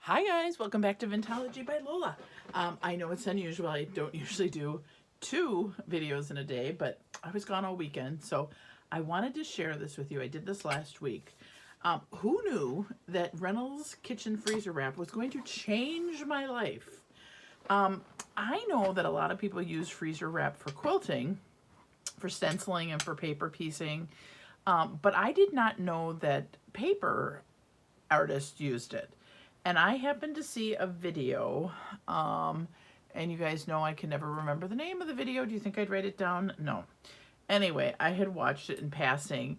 Hi guys, welcome back to Vintology by Lola. I know it's unusual. I don't usually do 2 videos in a day, but I was gone all weekend, so I wanted to share this with you. I did this last week. Who knew that Reynolds Kitchen Freezer Wrap was going to change my life? I know that a lot of people use freezer wrap for quilting, for stenciling, and for paper piecing, but I did not know that paper artists used it. And I happened to see a video, and you guys know I can never remember the name of the video. Do you think I'd write it down? No. Anyway, I had watched it in passing,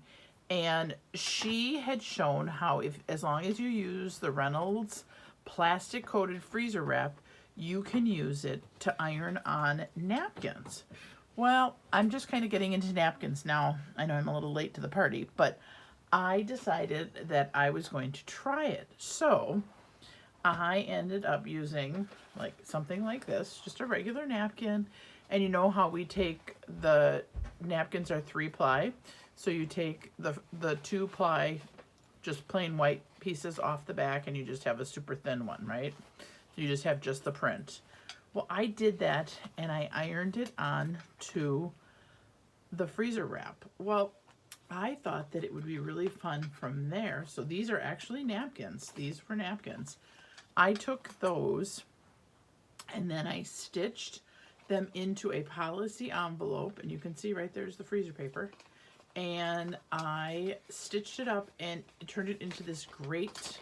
and she had shown how as long as you use the Reynolds plastic coated freezer wrap, you can use it to iron on napkins. Well, I'm just kind of getting into napkins now. I know I'm a little late to the party, but I decided that I was going to try it. So I ended up using like something like this, just a regular napkin. And you know how we take the napkins are 3-ply. So you take the 2-ply, just plain white pieces off the back, and you just have a super thin one, right? You just have just the print. Well, I did that and I ironed it on to the freezer wrap. Well, I thought that it would be really fun from there. So these are actually napkins. These were napkins. I took those and then I stitched them into a policy envelope, and you can see right there's the freezer paper, and I stitched it up and turned it into this great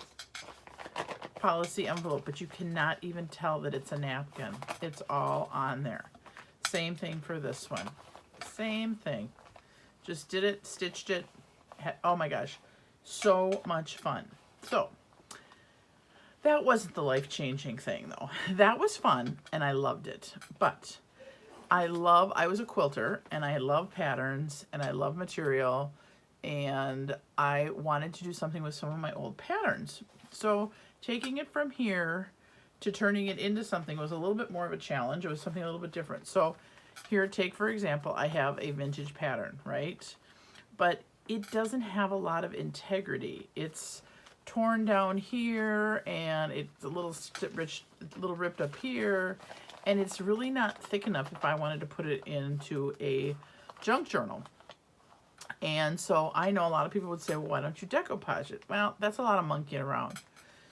policy envelope, but you cannot even tell that it's a napkin. It's all on there. Same thing for this one. Same thing. Just did it, stitched it. Oh my gosh, so much fun. So that wasn't the life-changing thing though. That was fun and I loved it. But I was a quilter and I love patterns and I love material, and I wanted to do something with some of my old patterns. So taking it from here to turning it into something was a little bit more of a challenge. It was something a little bit different. So here, take for example, I have a vintage pattern, right? But it doesn't have a lot of integrity. It's torn down here and it's a little ripped up here, and it's really not thick enough if I wanted to put it into a junk journal. And so I know a lot of people would say, well, why don't you decoupage it? Well, that's a lot of monkeying around.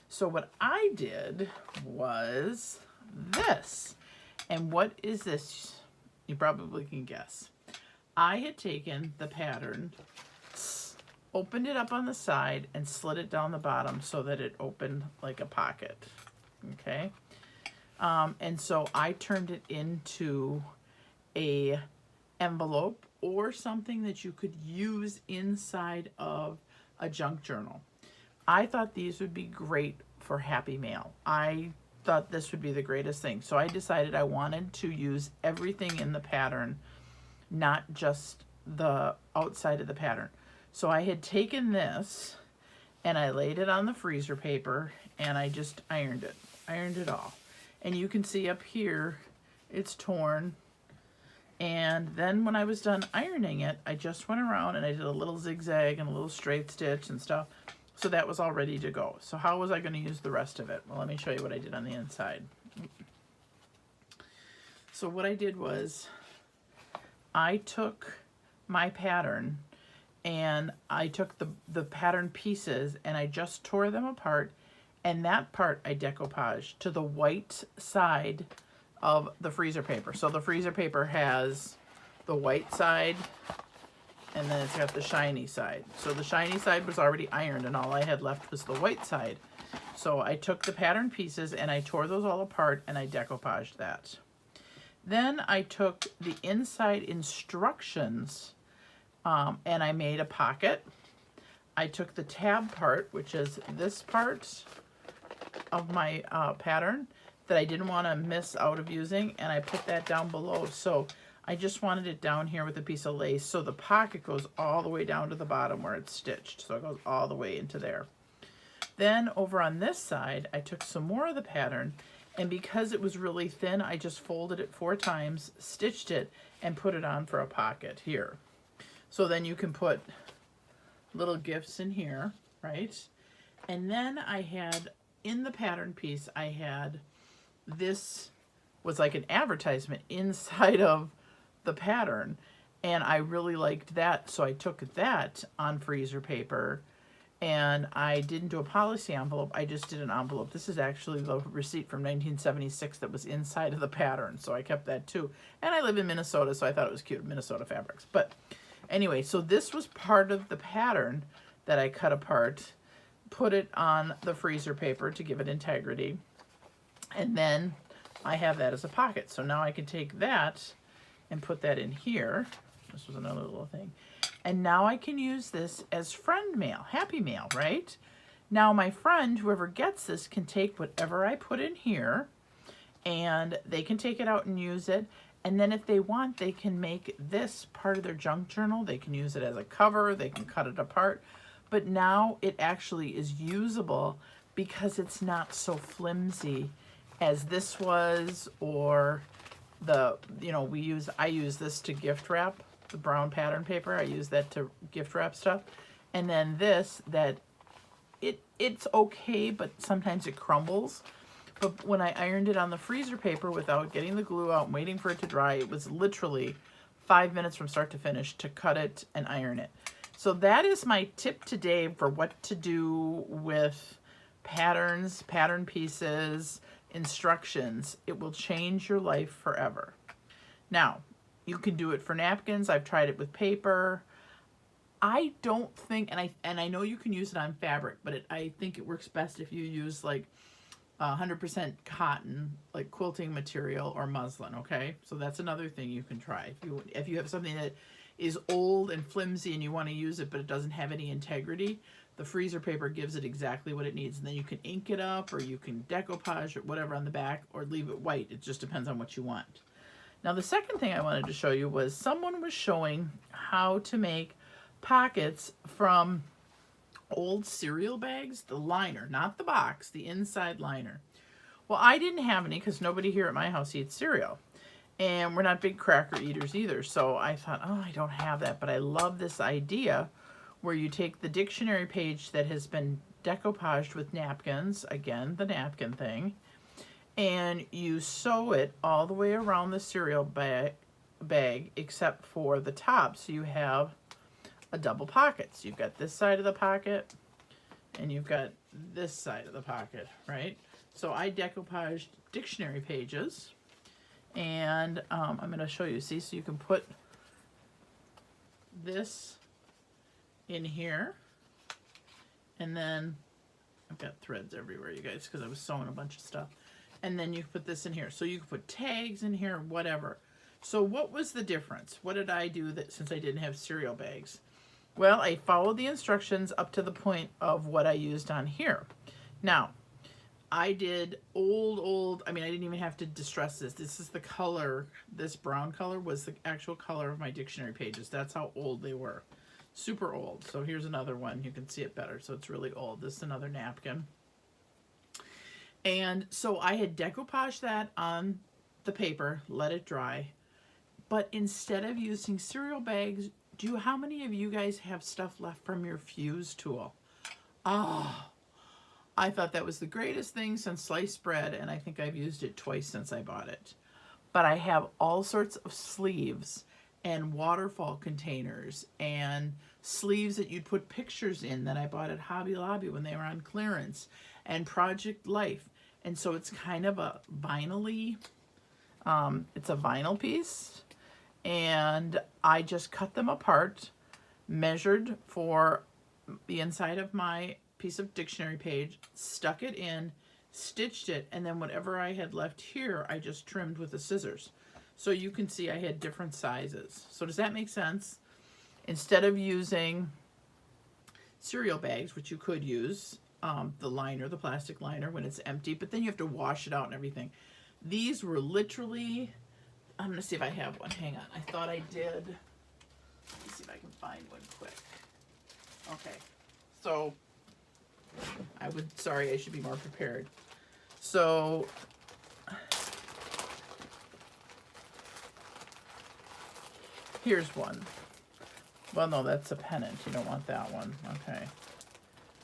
So what I did was this. And what is this? You probably can guess. I had taken the pattern, opened it up on the side, and slid it down the bottom so that it opened like a pocket. Okay. And so I turned it into a envelope or something that you could use inside of a junk journal. I thought these would be great for Happy Mail. I thought this would be the greatest thing. So I decided I wanted to use everything in the pattern, not just the outside of the pattern. So I had taken this and I laid it on the freezer paper and I just ironed it all. And you can see up here, it's torn. And then when I was done ironing it, I just went around and I did a little zigzag and a little straight stitch and stuff. So that was all ready to go. So how was I going to use the rest of it? Well, let me show you what I did on the inside. So what I did was I took my pattern and I took the pattern pieces and I just tore them apart, and that part I decoupaged to the white side of the freezer paper. So the freezer paper has the white side and then it's got the shiny side. So the shiny side was already ironed and all I had left was the white side. So I took the pattern pieces and I tore those all apart and I decoupaged that. Then I took the inside instructions and I made a pocket. I took the tab part, which is this part of my pattern that I didn't want to miss out of using, and I put that down below. So I just wanted it down here with a piece of lace, so the pocket goes all the way down to the bottom where it's stitched. So it goes all the way into there. Then over on this side, I took some more of the pattern, and because it was really thin, I just folded it 4 times, stitched it, and put it on for a pocket here. So then you can put little gifts in here, right? And then I had in the pattern piece, I had this was like an advertisement inside of the pattern, and I really liked that, so I took that on freezer paper, and I didn't do a policy envelope, I just did an envelope. This is actually the receipt from 1976 that was inside of the pattern, so I kept that too. And I live in Minnesota, so I thought it was cute, Minnesota fabrics. But anyway, so this was part of the pattern that I cut apart, put it on the freezer paper to give it integrity, and then I have that as a pocket. So now I can take that and put that in here. This was another little thing. And now I can use this as friend mail, happy mail, right? Now my friend, whoever gets this, can take whatever I put in here, and they can take it out and use it. And then if they want, they can make this part of their junk journal. They can use it as a cover, they can cut it apart. But now it actually is usable because it's not so flimsy as this was, or the, you know, I use this to gift wrap, the brown pattern paper. I use that to gift wrap stuff. And then this, that it's okay, but sometimes it crumbles. But when I ironed it on the freezer paper without getting the glue out and waiting for it to dry, it was literally 5 minutes from start to finish to cut it and iron it. So that is my tip today for what to do with patterns, pattern pieces, instructions. It will change your life forever. Now, you can do it for napkins. I've tried it with paper. I don't think, and I know you can use it on fabric, but I think it works best if you use like 100% cotton, like quilting material, or muslin, okay? So that's another thing you can try. If you have something that is old and flimsy and you want to use it but it doesn't have any integrity, the freezer paper gives it exactly what it needs. And then you can ink it up, or you can decoupage or whatever on the back, or leave it white. It just depends on what you want. Now the second thing I wanted to show you was someone was showing how to make pockets from old cereal bags, the liner, not the box, the inside liner. Well, I didn't have any because nobody here at my house eats cereal. And we're not big cracker eaters either. So I thought, oh, I don't have that. But I love this idea where you take the dictionary page that has been decoupaged with napkins, again, the napkin thing, and you sew it all the way around the cereal bag except for the top. So you have a double pocket. So you've got this side of the pocket and you've got this side of the pocket, right? So I decoupaged dictionary pages, and I'm going to show you. See, so you can put this in here, and then I've got threads everywhere, you guys, because I was sewing a bunch of stuff. And then you put this in here. So you can put tags in here, whatever. So what was the difference? What did I do that since I didn't have cereal bags? Well, I followed the instructions up to the point of what I used on here. Now, I did old, I mean, I didn't even have to distress this. This is the color, this brown color was the actual color of my dictionary pages. That's how old they were. Super old. So here's another one. You can see it better. So it's really old. This is another napkin. And so I had decoupaged that on the paper, let it dry. But instead of using cereal bags, how many of you guys have stuff left from your fuse tool? Oh, I thought that was the greatest thing since sliced bread, and I think I've used it twice since I bought it. But I have all sorts of sleeves and waterfall containers and sleeves that you'd put pictures in that I bought at Hobby Lobby when they were on clearance, and Project Life. And so it's kind of a vinyl-y, it's a vinyl piece. And I just cut them apart, measured for the inside of my piece of dictionary page, stuck it in, stitched it, and then whatever I had left here, I just trimmed with the scissors. So you can see I had different sizes. So does that make sense? Instead of using cereal bags, which you could use, the liner, the plastic liner when it's empty, but then you have to wash it out and everything. These were literally, I'm going to see if I have one. Hang on. I thought I did. Let me see if I can find one quick. Okay. So, sorry, I should be more prepared. So, here's one. Well, no, that's a pennant. You don't want that one. Okay.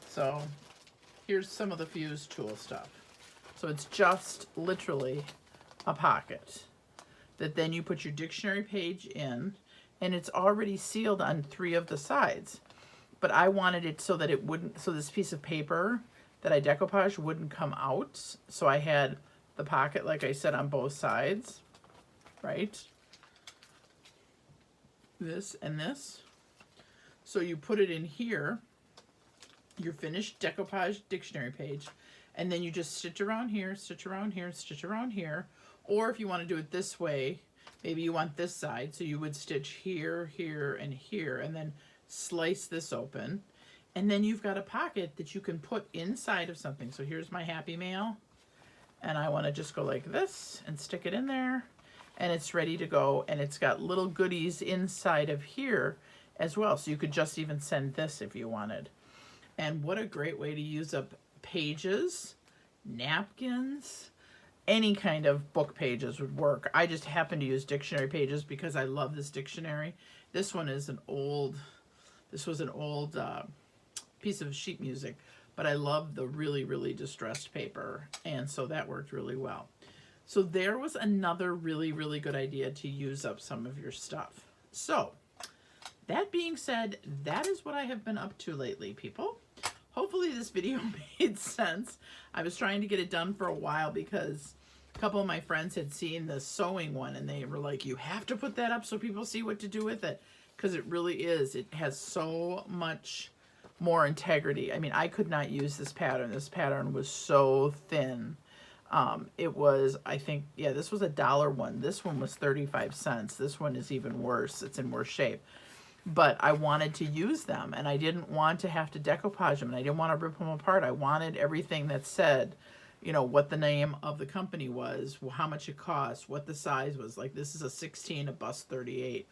So, here's some of the Fuse Tool stuff. So it's just literally a pocket that then you put your dictionary page in, and it's already sealed on 3 of the sides. But I wanted it so that it wouldn't, so this piece of paper that I decoupage wouldn't come out. So I had the pocket, like I said, on both sides, right? This and this. So you put it in here, your finished decoupage dictionary page, and then you just stitch around here, stitch around here, stitch around here. Or if you want to do it this way, maybe you want this side, so you would stitch here, here, and here, and then slice this open. And then you've got a pocket that you can put inside of something. So here's my Happy Mail, and I want to just go like this and stick it in there, and it's ready to go. And it's got little goodies inside of here as well, so you could just even send this if you wanted. And what a great way to use up pages, napkins, any kind of book pages would work. I just happen to use dictionary pages because I love this dictionary. This one is an old, this was an old piece of sheet music, but I love the really, really distressed paper, and so that worked really well. So there was another really, really good idea to use up some of your stuff. So that being said, that is what I have been up to lately, people. Hopefully this video made sense. I was trying to get it done for a while because a couple of my friends had seen the sewing one, and they were like, you have to put that up so people see what to do with it, because it really is. It has so much more integrity. I mean, I could not use this pattern. This pattern was so thin. It was, I think, yeah, this was $1 one. This one was 35 cents. This one is even worse. It's in worse shape. But I wanted to use them, and I didn't want to have to decoupage them, and I didn't want to rip them apart. I wanted everything that said, you know, what the name of the company was, how much it cost, what the size was. Like, this is a 16, a bust 38.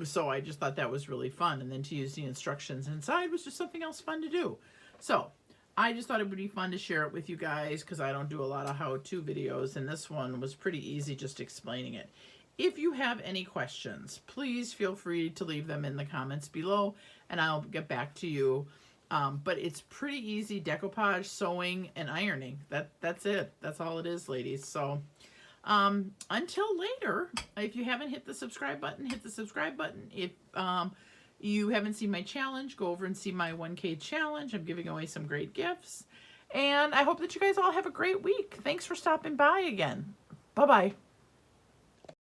So I just thought that was really fun. And then to use the instructions inside was just something else fun to do. So I just thought it would be fun to share it with you guys, because I don't do a lot of how-to videos, and this one was pretty easy just explaining it. If you have any questions, please feel free to leave them in the comments below, and I'll get back to you. But it's pretty easy: decoupage, sewing, and ironing. That's it. That's all it is, ladies. So until later, if you haven't hit the subscribe button, hit the subscribe button. If you haven't seen my challenge, go over and see my 1K challenge. I'm giving away some great gifts. And I hope that you guys all have a great week. Thanks for stopping by again. Bye-bye.